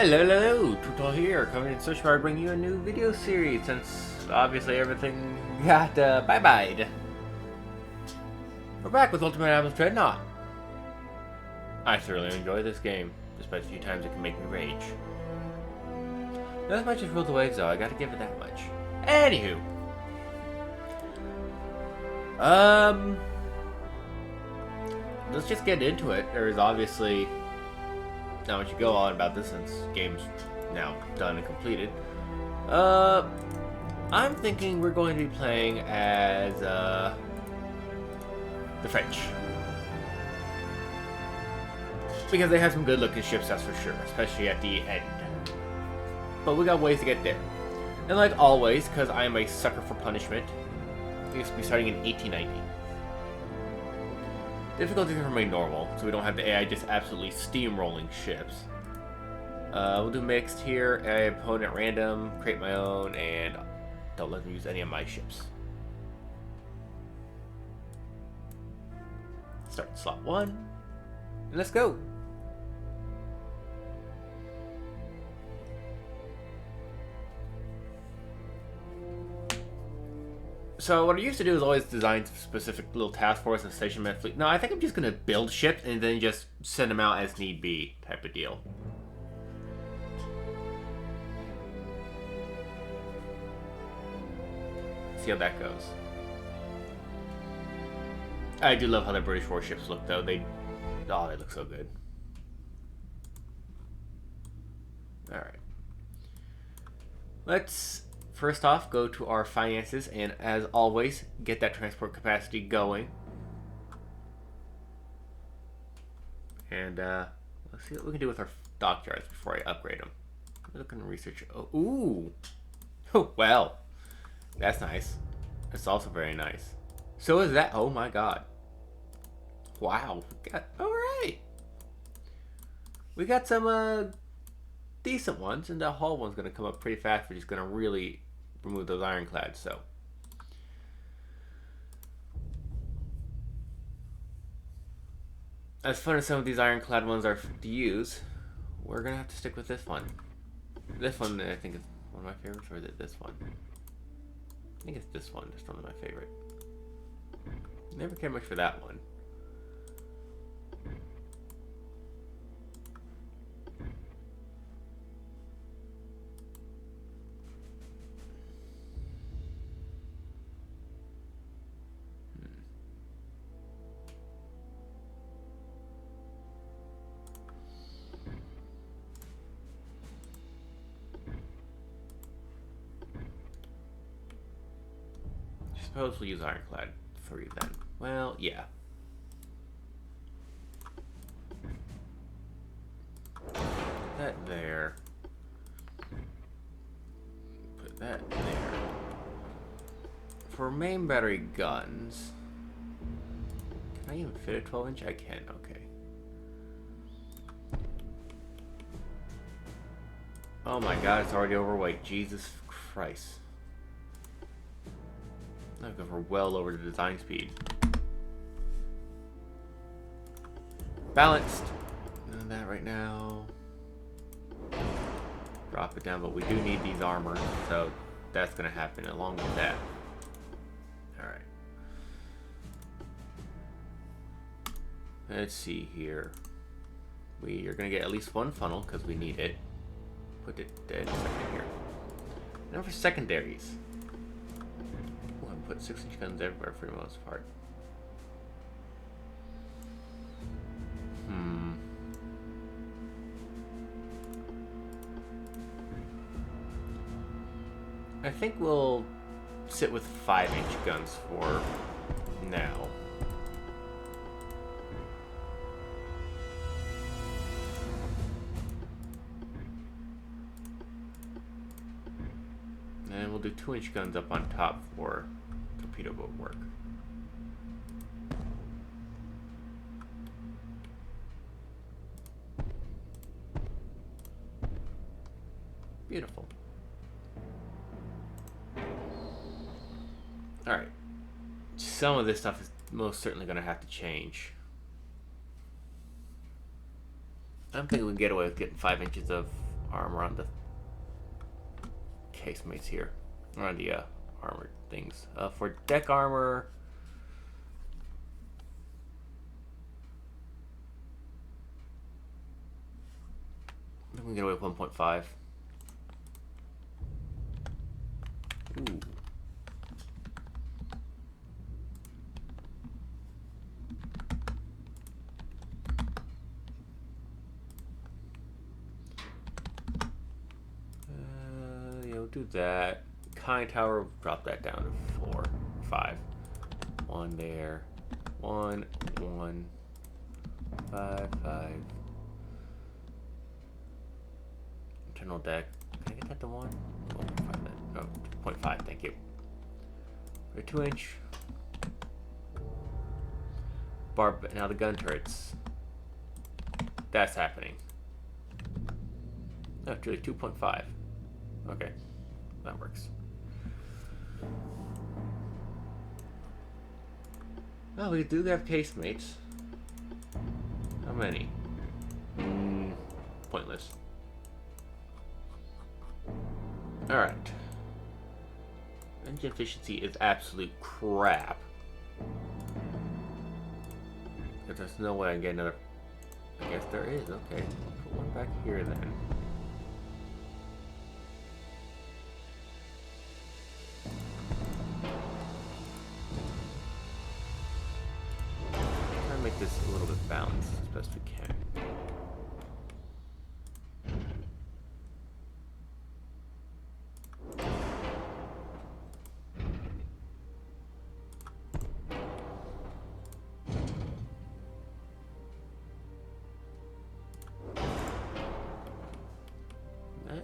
Hello, Tutal here, coming in search bar to bring you a new video series since obviously everything got bye-byed. We're back with Ultimate Admirals Dreadnought. I thoroughly enjoy this game, despite a few times it can make me rage. Not as much as Rule the Waves though, I gotta give it that much. Anywho. Let's just get into it. There is obviously not much to go on about this since the game's now done and completed. I'm thinking we're going to be playing as the French. Because they have some good looking ships, that's for sure, especially at the end. But we got ways to get there. And like always, because I am a sucker for punishment, we will be starting in 1890. Difficulties remain normal, so we don't have the AI just absolutely steamrolling ships. We'll do mixed here, AI opponent random, create my own, and don't let them use any of my ships. Start slot 1, and let's go! So what I used to do is always design specific little task force and station my fleet. No, I think I'm just going to build ships and then just send them out as need be type of deal. See how that goes. I do love how the British warships look though. They look so good. Alright. Let's first off, go to our finances, and as always, get that transport capacity going. And let's see what we can do with our dockyards before I upgrade them. I'm looking to research. Oh, ooh! Oh, well, that's nice. That's also very nice. So is that. Oh my god! Wow. All right. We got some decent ones, and the hull one's gonna come up pretty fast. We're just gonna really remove those ironclads, so. As fun as some of these ironclad ones are to use, we're gonna have to stick with this one. This one, I think, is one of my favorites, or is it this one? I think it's this one, just one of my favorite. Never cared much for that one. Suppose we'll use ironclad 3 then. Well, yeah. Put that there. Put that there. For main battery guns, can I even fit a 12-inch? I can, okay. Oh my god, it's already overweight. Jesus Christ. Because we're well over the design speed. Balanced. None of that right now. Drop it down, but we do need these armor, so that's going to happen along with that. Alright. Let's see here. We are going to get at least one funnel because we need it. Put it dead second here. Now for secondaries. Put 6-inch guns everywhere for the most part. I think we'll sit with 5-inch guns for now. And we'll do 2-inch guns up on top for torpedo boat work. Beautiful. Alright. Some of this stuff is most certainly going to have to change. I'm thinking we can get away with getting 5 inches of armor on the casemates here. Or on the armored things. For deck armor... I think we can get away with 1.5. Ooh. Yeah, we'll do that. Kind tower, drop that down to 4, 5. 1 there. 1, 1, 5, 5. Internal deck. Can I get that to 1? 1.5 then. Oh, 2.5, thank you. For 2-inch. Now the gun turrets. That's happening. No, it's really 2.5. Okay, that works. Oh, we do have casemates. How many? Pointless. Alright. Engine efficiency is absolute crap. But there's no way I can get another... I guess there is, okay. Put one back here then. Try to make this a little bit balanced as best we can.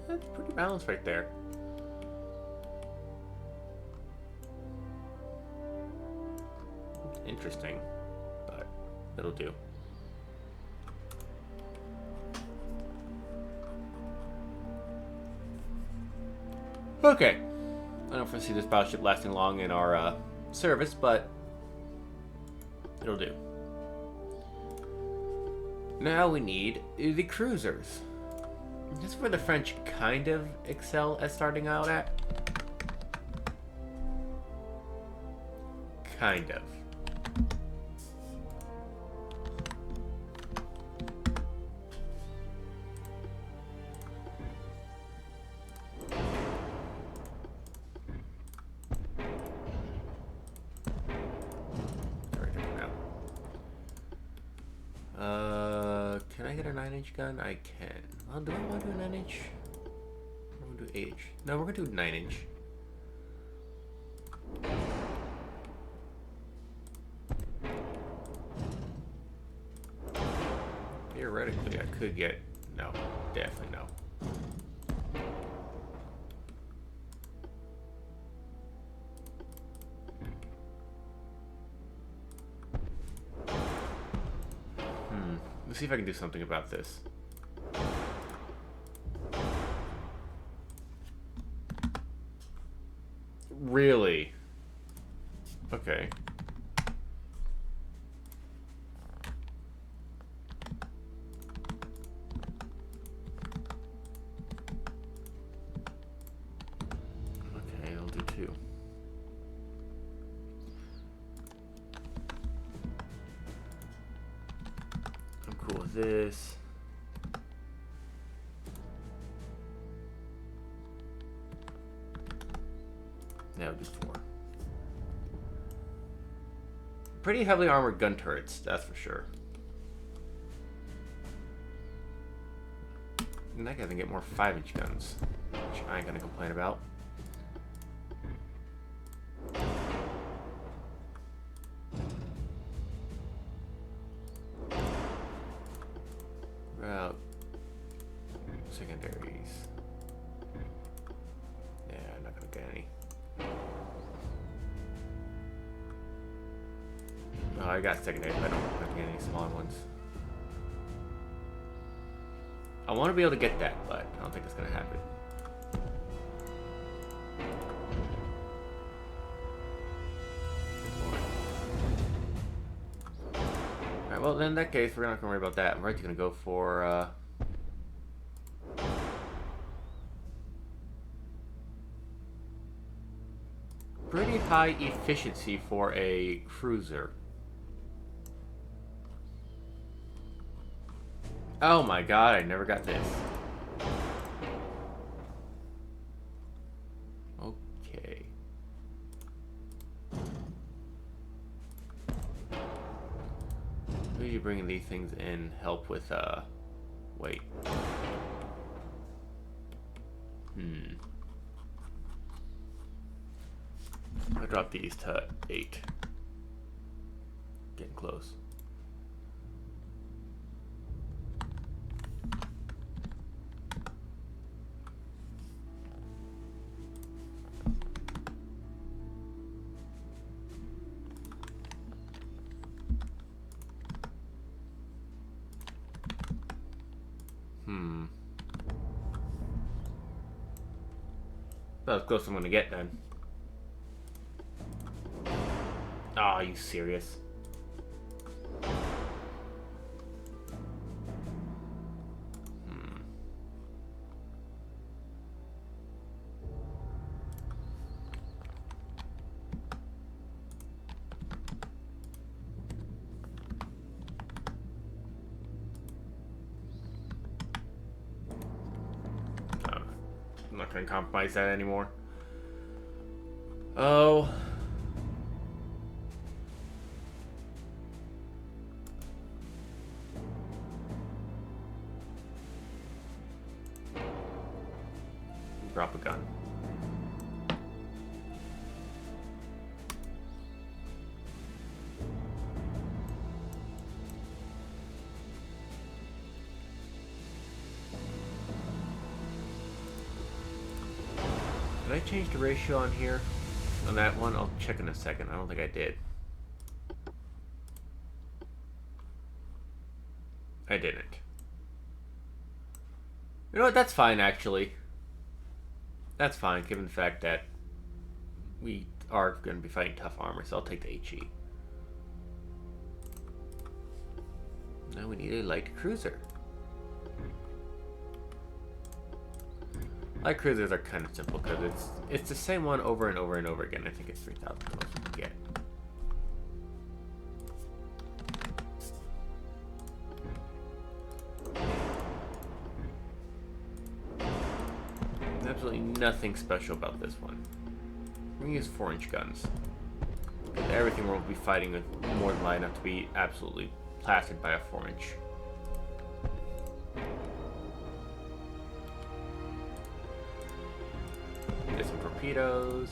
That's pretty balanced right there. Interesting, but it'll do. Okay. I don't foresee this battleship lasting long in our service, but it'll do. Now we need the cruisers. This is where the French kind of excel at starting out at. Kind of. Can I get a 9-inch gun? I can. Well, do I want to do a 9-inch? Or we'll do 8-inch. No, we're gonna do 9-inch. Theoretically, I could get... No, definitely no. Let's see if I can do something about this. Really? Okay. Okay, I'll do 2. I'm cool with this. Now just 4. Pretty heavily armored gun turrets, that's for sure. And that guy can get more 5-inch guns, which I ain't gonna complain about. About secondaries. Yeah, I'm not gonna get any. Oh, I got secondaries, but I don't have to get any smaller ones. I want to be able to get that, but I don't think it's gonna happen. Alright, well then in that case we're not gonna worry about that. We're actually gonna go for pretty high efficiency for a cruiser. Oh my god, I never got this. Okay. Maybe you bringing these things in help with, wait. I dropped these to 8. Getting close. That's as close as I'm gonna get then. Oh, are you serious? I'm not gonna compromise that anymore. Oh. Drop a gun. Did I change the ratio on here? On that one? I'll check in a second. I don't think I did. I didn't. You know what? That's fine, actually. That's fine, given the fact that we are going to be fighting tough armor, so I'll take the HE. Now we need a light cruiser. Light cruisers are kind of simple because it's the same one over and over and over again. I think it's 3,000 the most we can get. Absolutely nothing special about this one. We're gonna use 4-inch guns. Everything we'll be fighting with more than light enough to be absolutely plastered by a 4-inch. Get some torpedoes.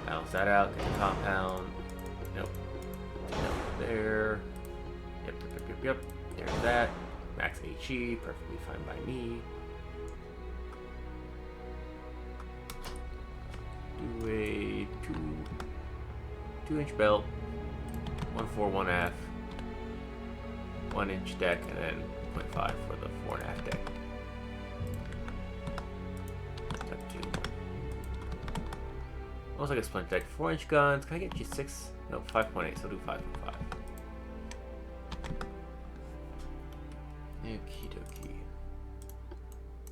Balance that out. Get the compound. Nope. Nope. There. Yep. There's that. Max HE. Perfectly fine by me. Do a 2-inch belt. 1 fore, 1 aft. 1-inch deck, and then 0.5 for the 4 and aft deck. Almost like a splint deck. 4-inch guns. Can I get you 6? No, 5.8. So I'll do 5.5. Okie dokie.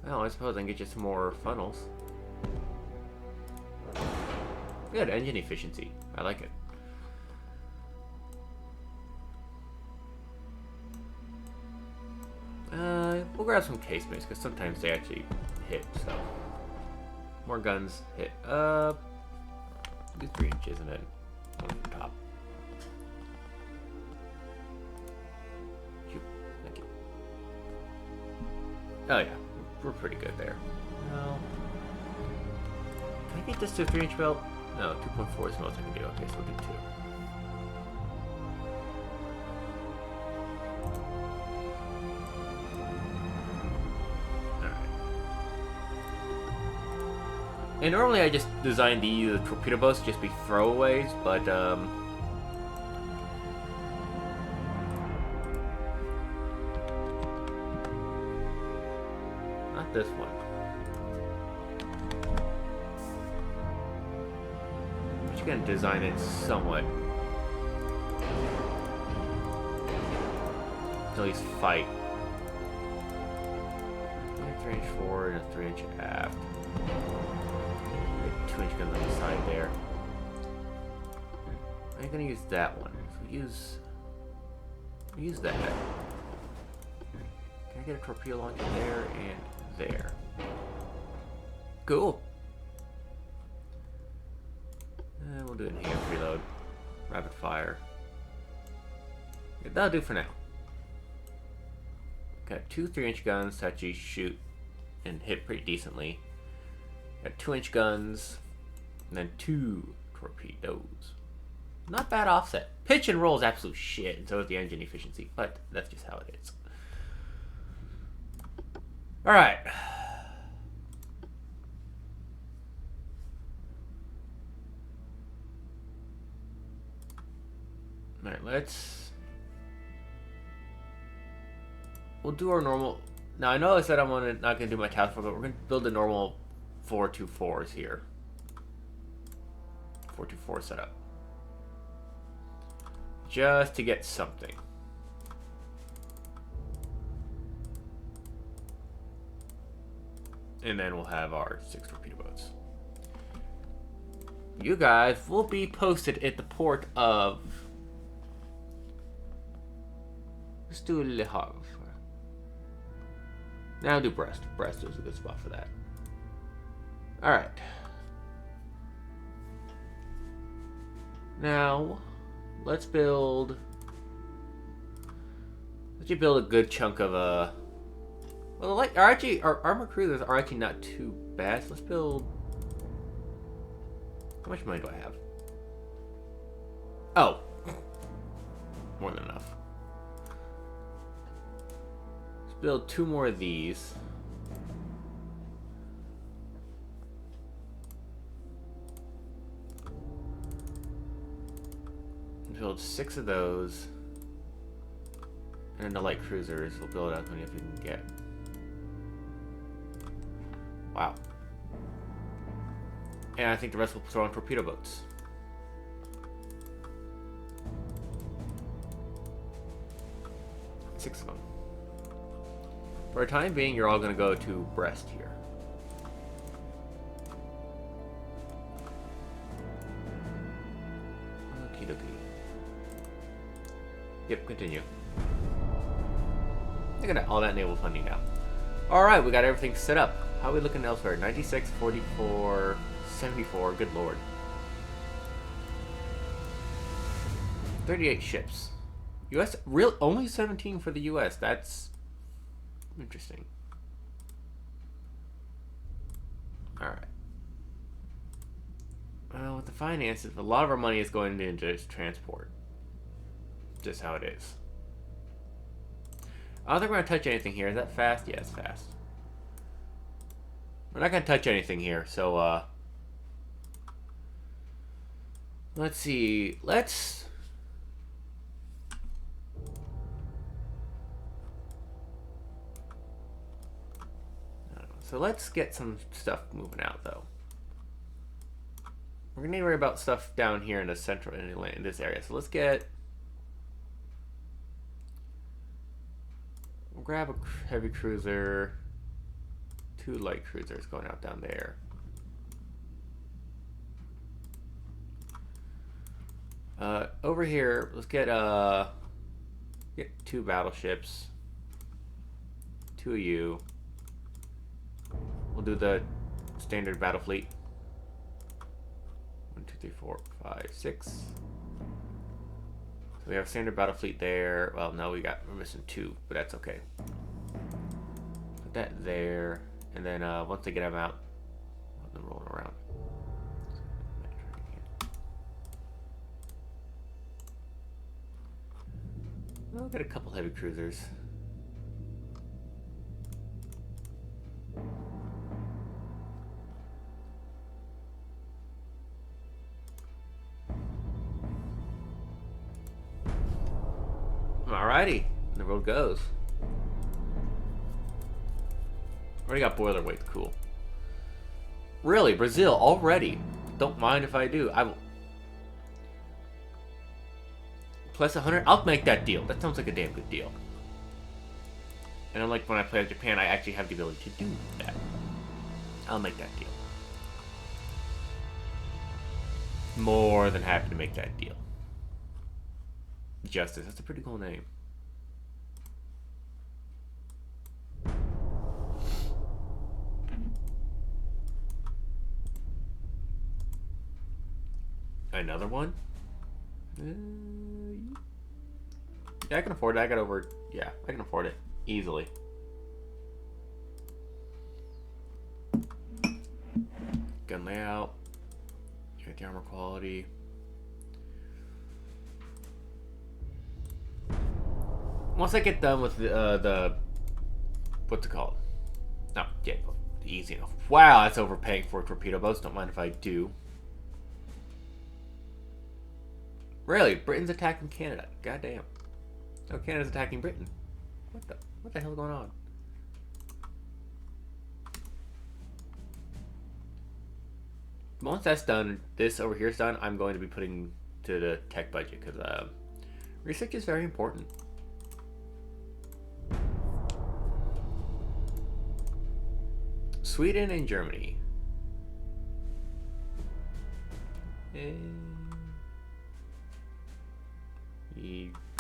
Well, I suppose I can get you some more funnels. Good engine efficiency. I like it. We'll grab some casemates because sometimes they actually hit. So more guns hit. Do 3 inches and then 1 from the top. Thank you. Oh yeah, we're pretty good there. Well, can I get this to a 3-inch belt? No, 2.4 is the most I can do. Okay, so we'll do 2. And normally I just design the torpedo boats to just be throwaways, but not this one. But you can design it somewhat to at least fight. 3-inch forward and a 3-inch aft. 2-inch guns on the side there. I'm gonna use that one. So use that. Can I get a torpedo launcher there and there? Cool. And we'll do enhanced reload, rapid fire. Yeah, that'll do for now. Got 2 3-inch guns to actually shoot and hit pretty decently. Got 2-inch guns, and then 2 torpedoes. Not bad offset. Pitch and roll is absolute shit, and so is the engine efficiency, but that's just how it is. Alright. Alright, we'll do our normal. Now I know I said I'm not gonna do my task force, but we're gonna build a normal 4-2-4s here. 4-2-4 setup. Just to get something. And then we'll have our 6 torpedo boats. You guys will be posted at the port of... Let's do Le Havre. Now I'll do Brest. Brest is a good spot for that. Alright. Now, let's build... Let's just build a good chunk of a... Well, like, our armor cruisers are actually not too bad. So let's build... How much money do I have? Oh. More than enough. Let's build 2 more of these. Build 6 of those. And the light cruisers. We'll build out as many as we can get. Wow. And I think the rest will throw on torpedo boats. Six of them. For the time being, you're all going to go to Brest here. Okie dokie. Yep, continue. Look at that, all that naval funding now. Alright, we got everything set up. How are we looking elsewhere? 96, 44, 74, good lord. 38 ships. US, only 17 for the US. That's interesting. Alright. Well, with the finances, a lot of our money is going into transport. Just how it is. I don't think we're going to touch anything here. Is that fast? Yeah, it's fast. We're not going to touch anything here, so, let's see. So let's get some stuff moving out, though. We're going to need to worry about stuff down here in the central, in this area. So let's get... We'll grab a heavy cruiser. 2 light cruisers going out down there. Over here, let's get 2 battleships. 2 of you. We'll do the standard battle fleet. 1, 2, 3, 4, 5, 6. So we have standard battle fleet there. Well, no, we're missing 2, but that's okay. Put that there. And then once they get them out, let them roll around. We'll get a couple heavy cruisers. Alrighty, the road goes. Already got boiler weight, cool. Really, Brazil already? Don't mind if I do. I will. Plus 100. I'll make that deal. That sounds like a damn good deal. And unlike when I play with Japan, I actually have the ability to do that. I'll make that deal. More than happy to make that deal. Justice, that's a pretty cool name. Another one? Yeah, I can afford it. I can afford it easily. Gun layout. You got the armor quality. Once I get done with the what's it called? No, yeah, easy enough. Wow, that's overpaying for torpedo boats. Don't mind if I do. Really, Britain's attacking Canada. Goddamn. Oh, Canada's attacking Britain. What the hell is going on? Once that's done, this over here is done, I'm going to be putting to the tech budget because research is very important. Sweden and Germany.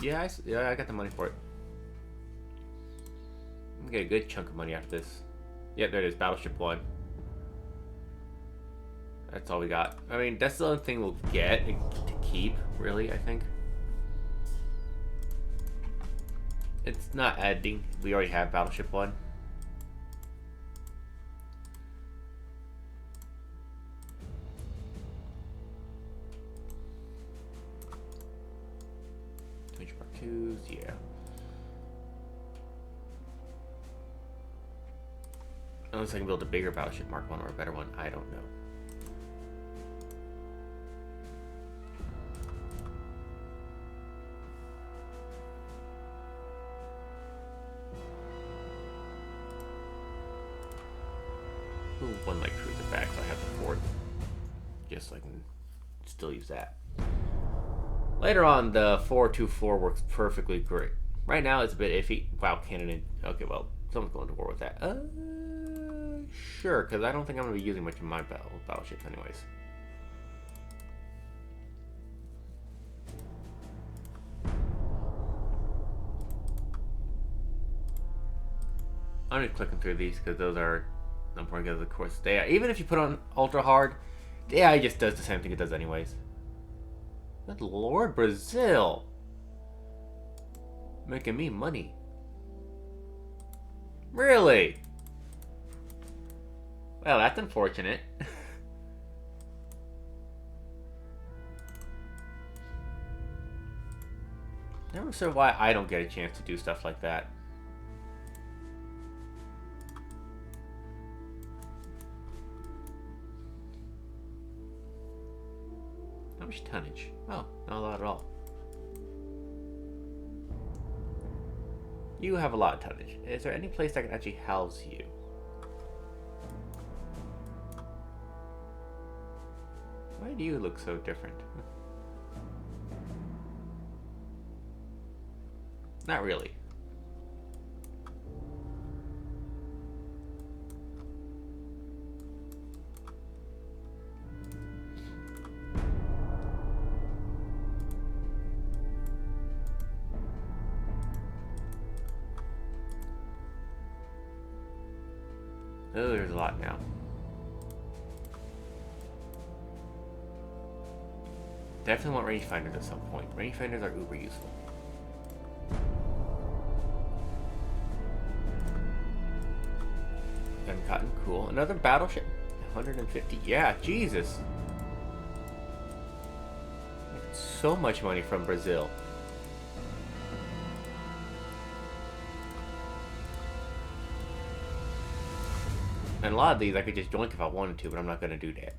Yeah, I got the money for it. I'm gonna get a good chunk of money after this. Yep, there it is. Battleship 1. That's all we got. I mean, that's the only thing we'll get to keep, really, I think. It's not adding. We already have Battleship 1. Yeah. Unless I can build a bigger Battleship Mark 1 or a better one, I don't know. Ooh, one light cruiser back, so I have the fourth. Just so I can still use that. Later on, the 424 works perfectly great. Right now, it's a bit iffy. Wow, Canada. Okay, well, someone's going to war with that. Sure, because I don't think I'm going to be using much of my battleships anyways. I'm just clicking through these because those are important because, of course, even if you put on ultra hard, the AI just does the same thing it does anyways. Good Lord, Brazil! Making me money. Really? Well, that's unfortunate. Never sure why I don't get a chance to do stuff like that. How much tonnage? Oh, not a lot at all. You have a lot of tonnage. Is there any place that can actually house you? Why do you look so different? Not really. Oh, there's a lot now. Definitely want rangefinders at some point. Rangefinders are uber useful. Gun cotton, cool. Another battleship. 150. Yeah, Jesus. So much money from Brazil. And a lot of these I could just join if I wanted to, but I'm not going to do that.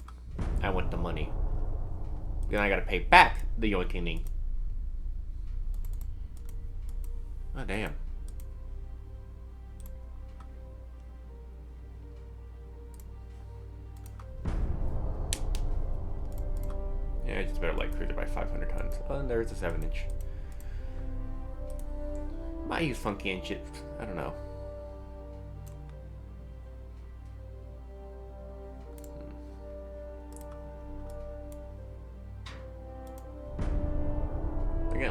I want the money. Then I got to pay back the yoinking. Oh, damn. Yeah, it's just better light cruiser by 500 tons. Oh, and there's a 7-inch. Might use funky engines. I don't know.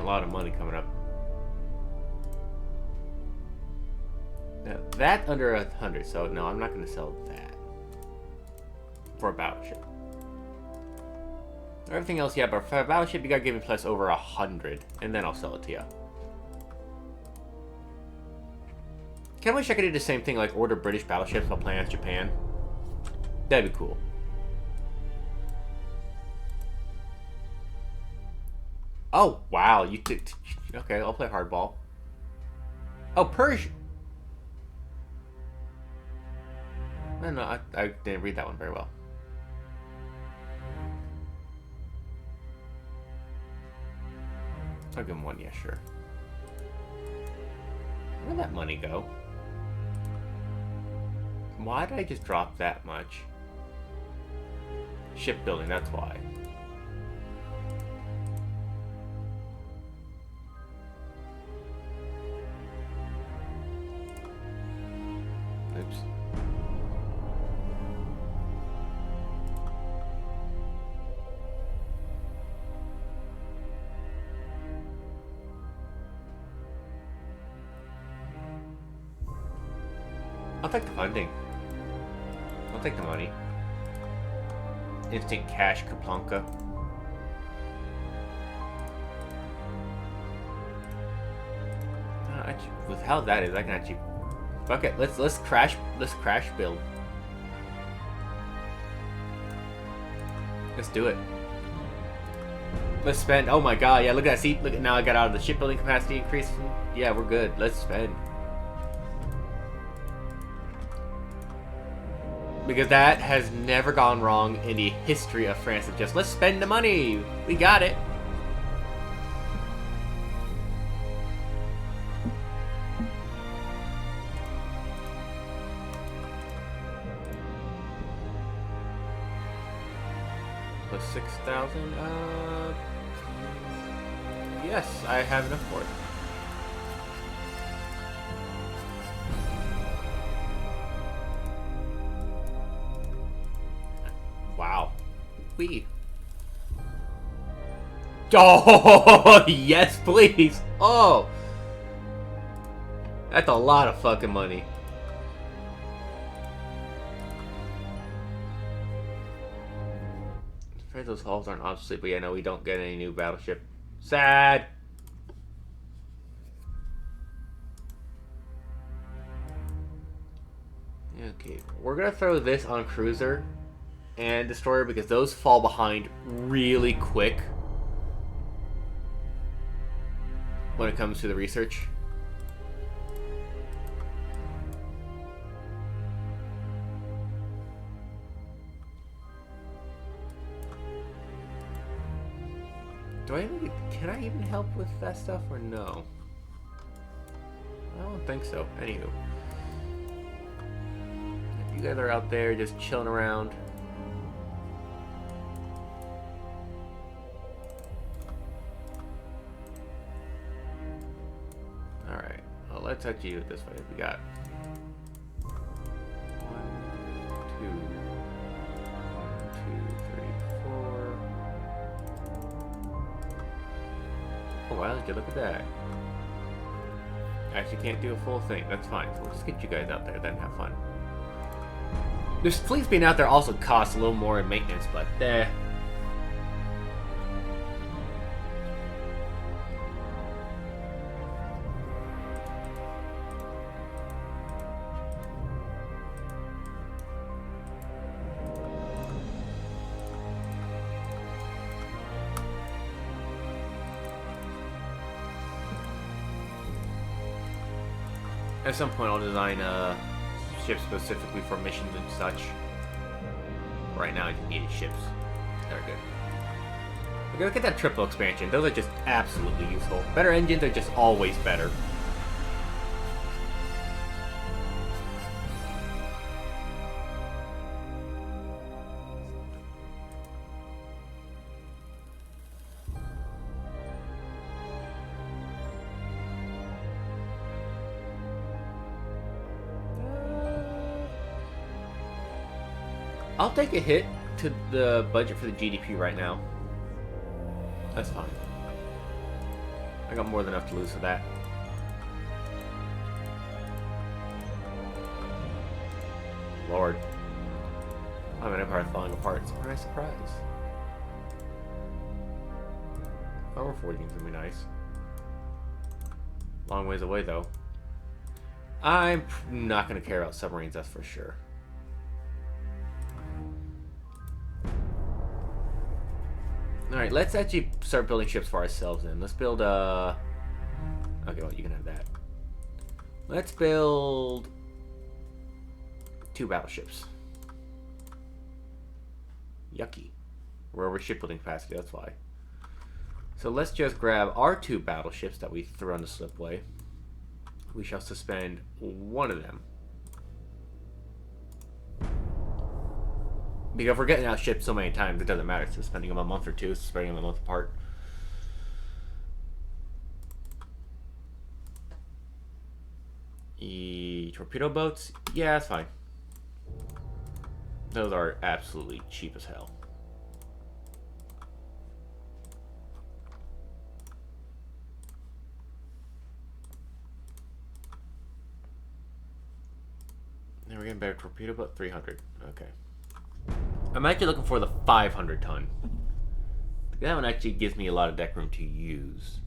a lot of money coming up. Now, that under 100, so no, I'm not going to sell that. For a battleship. Everything else, yeah, but for a battleship, you gotta give me plus over 100, and then I'll sell it to you. Kinda wish I could do the same thing, like order British battleships while playing as Japan. That'd be cool. Oh, wow, you took... Okay, I'll play hardball. Oh, Persia. No, I didn't read that one very well. I'll give him one, yeah, sure. Where'd that money go? Why did I just drop that much? Shipbuilding, that's why. Oops. I'll take the funding. I'll take the money. Instant cash, Kaplanka. With how that is, I can actually. Fuck it. Let's crash build. Let's do it. Let's spend. Oh my god, yeah. Look at that. See, look at now. I got out of the shipbuilding capacity increase. Yeah, we're good. Let's spend. Because that has never gone wrong in the history of France. Of just, let's spend the money. We got it. Plus 6,000. Yes, I have enough for it. Wow. We. Oh, yes, please. Oh. That's a lot of fucking money. I'm afraid those hulls aren't obsolete, but yeah, no, we don't get any new battleship. Sad. Okay, we're gonna throw this on cruiser and destroyer because those fall behind really quick when it comes to the research. Can I even help with that stuff or no? I don't think so. Anywho, if you guys are out there just chilling around. Alright, well, let's actually do it this way. We got 1, 2, 4. Oh wow, did you look at that? Actually can't do a full thing. That's fine. So we'll just get you guys out there then have fun. This fleets being out there also costs a little more in maintenance, but at some point I'll design ships specifically for missions and such. Right now I just needed ships that are good. Okay, look at that triple expansion. Those are just absolutely useful. Better engines are just always better. I'll take a hit to the budget for the GDP right now. That's fine. I got more than enough to lose for that. Lord. I have an empire falling apart. Surprise, surprise. Armor forging is gonna be nice. Long ways away, though. I'm not gonna care about submarines, that's for sure. Alright, let's actually start building ships for ourselves then. Let's build, okay, well, you can have that. Let's build 2 battleships. Yucky. We're over shipbuilding capacity, that's why. So let's just grab our 2 battleships that we threw on the slipway. We shall suspend one of them. Because we're getting outshipped so many times, it doesn't matter. Suspending them a month or 2, suspending them a month apart. Torpedo boats? Yeah, that's fine. Those are absolutely cheap as hell. Then we're getting better torpedo boat, 300. Okay. I'm actually looking for the 500 ton. That one actually gives me a lot of deck room to use.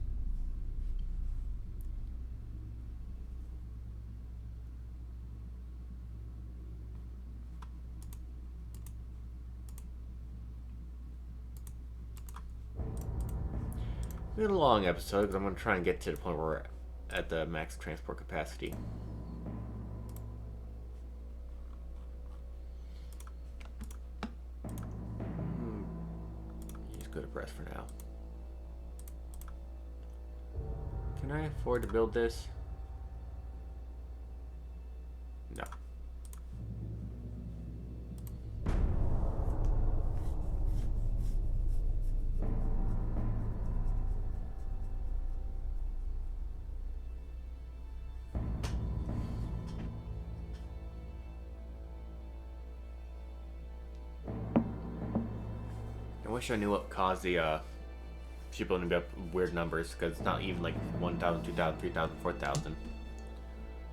It's been a long episode because I'm going to try and get to the point where we're at the max transport capacity. Go to press for now. Can I afford to build this? No. I wish I knew what caused the shipbuilding to be up weird numbers, because it's not even like 1,000, 2,000, 3,000, 4,000.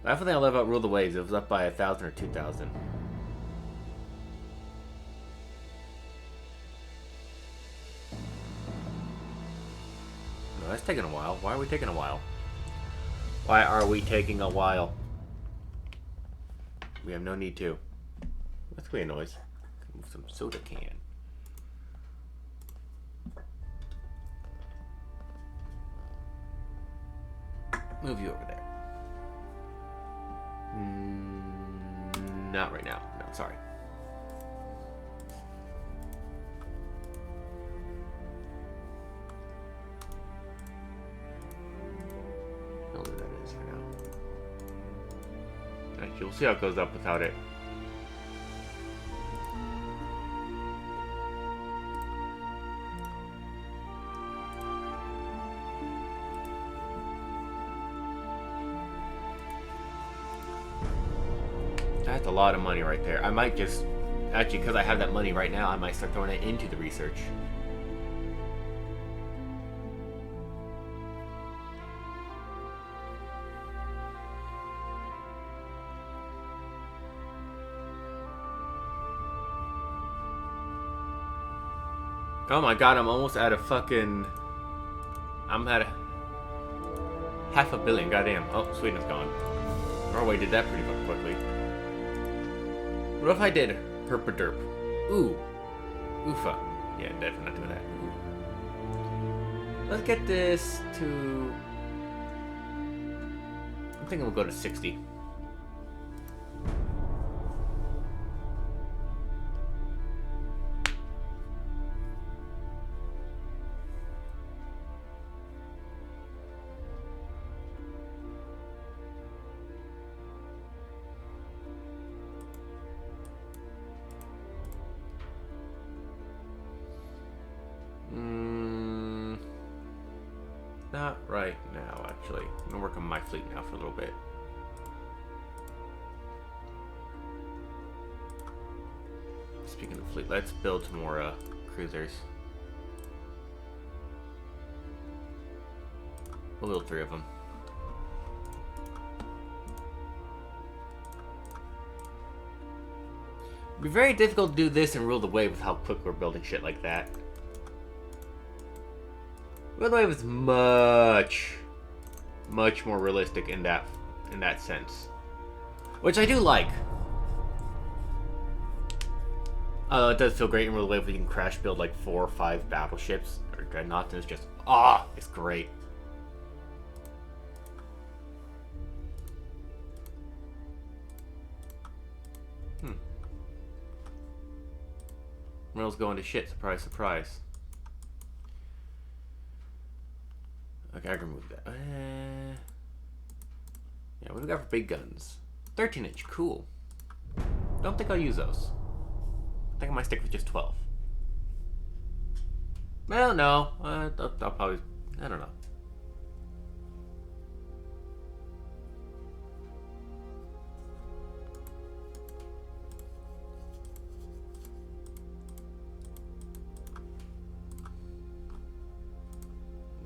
That's the thing I love about Rule the Waves. It was up by 1,000 or 2,000. No, that's taking a while. Why are we taking a while? Why are we taking a while? We have no need to. That's gonna be a noise. Move some soda can. Move you over there. Not right now. No, sorry. I'll leave that as for now. Actually, we'll see how it goes up without it. That's a lot of money right there. I might just, actually, because I have that money right now, I might start throwing it into the research. Oh my god, I'm almost at a fucking... I'm at a... $500 million, goddamn. Oh, Sweden's gone. Norway did that pretty fucking quickly. What if I did herpaderp? Ooh. Oofa. Yeah, definitely not doing that. Ooh. Let's get this to... I'm thinking we'll go to 60. Not right now, actually. I'm gonna work on my fleet now for a little bit. Speaking of fleet, let's build some more cruisers. We'll build 3 of them. It'd be very difficult to do this and rule the wave with how quick we're building shit like that. Rule the wave is much more realistic in that sense, which I do like. It does feel great in Rule the Wave. We can crash build like 4 or 5 battleships or Dreadnoughts, and it's just it's great. Admirals going to shit. Surprise, surprise. Okay, I can remove that. Yeah, what do we got for big guns? 13-inch, cool. Don't think I'll use those. I think I might stick with just 12. Well, no. I'll probably... I don't know.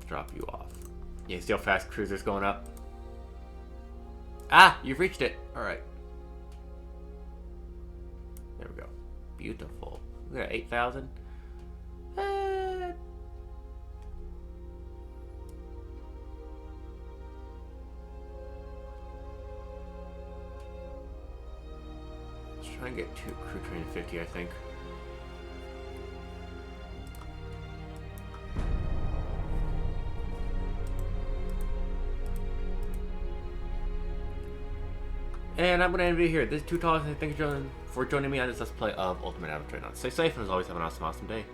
Drop you off. Yeah, you see how fast cruiser's going up? Ah! You've reached it! Alright. There we go. Beautiful. We got 8,000. Let's try and get 2 crew train 50, I think. And I'm going to end it here. This is Dreadnought. Thank you for joining me on this Let's Play of Ultimate Admirals Dreadnought. Stay safe and as always, have an awesome day.